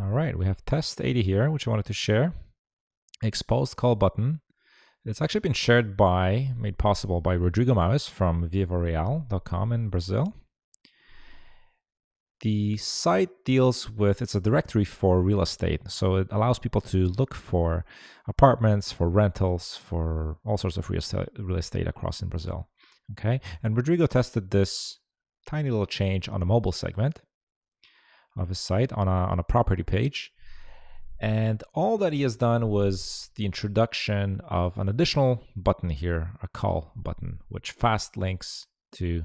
All right, we have test 80 here, which I wanted to share. Exposed call button. It's actually been made possible by Rodrigo Maus from vivareal.com in Brazil. The site deals with, it's a directory for real estate. So it allows people to look for apartments, for rentals, for all sorts of real estate across in Brazil. Okay. And Rodrigo tested this tiny little change on the mobile segment of his site on a property page. And all that he has done was the introduction of an additional button here, a call button, which fast links to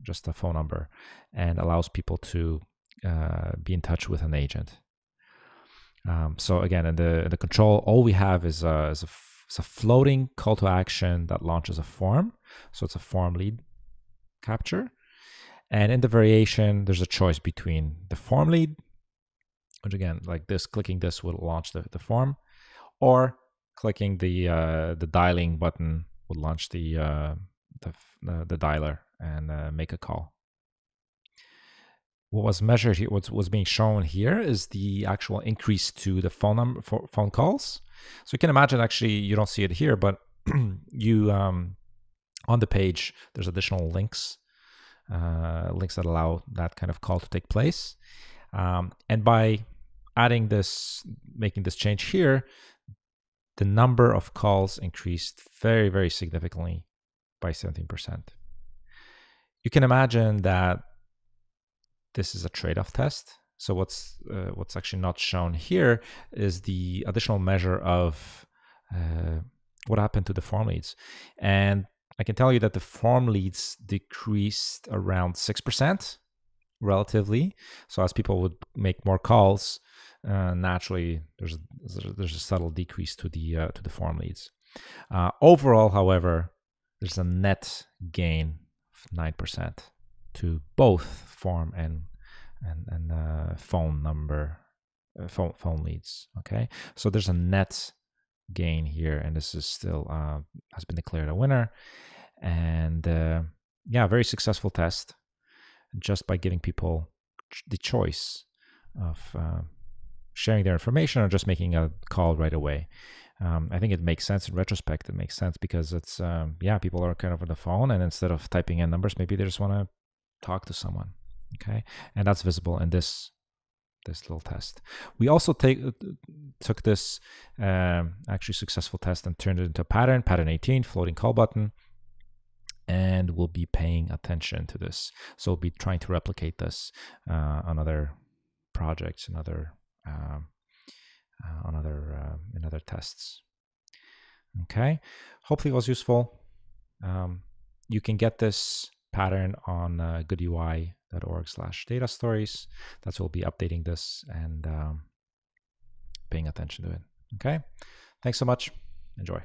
just a phone number and allows people to be in touch with an agent. So again, in the control, all we have is a floating call to action that launches a form. So it's a form lead capture. And in the variation, there's a choice between the form lead, which again, like this, clicking this will launch the form, or clicking the dialing button will launch the dialer and make a call. What was measured here, what was being shown here is the actual increase to the phone number for phone calls. So you can imagine, actually, you don't see it here, but you on the page, there's additional links that allow that kind of call to take place. And by adding this, making this change here, the number of calls increased very, very significantly by 17%. You can imagine that this is a trade-off test. So what's actually not shown here is the additional measure of what happened to the form leads. And I can tell you that the form leads decreased around 6% relatively. So as people would make more calls, naturally there's a subtle decrease to the form leads. Overall, however, there's a net gain of 9% to both form and phone number, phone leads. Okay, so there's a net gain here, and this is still has been declared a winner. And yeah, very successful test, just by giving people the choice of sharing their information or just making a call right away. I think it makes sense in retrospect. It makes sense because it's people are kind of on the phone, and instead of typing in numbers, maybe they just want to talk to someone. Okay, and that's visible in this little test. We also took this actually successful test and turned it into a pattern 18, floating call button, and we'll be paying attention to this. So we'll be trying to replicate this on other projects and in other tests. Okay, hopefully it was useful. You can get this pattern on goodui.org/data stories. That's where we'll be updating this and paying attention to it. Okay, thanks so much. Enjoy.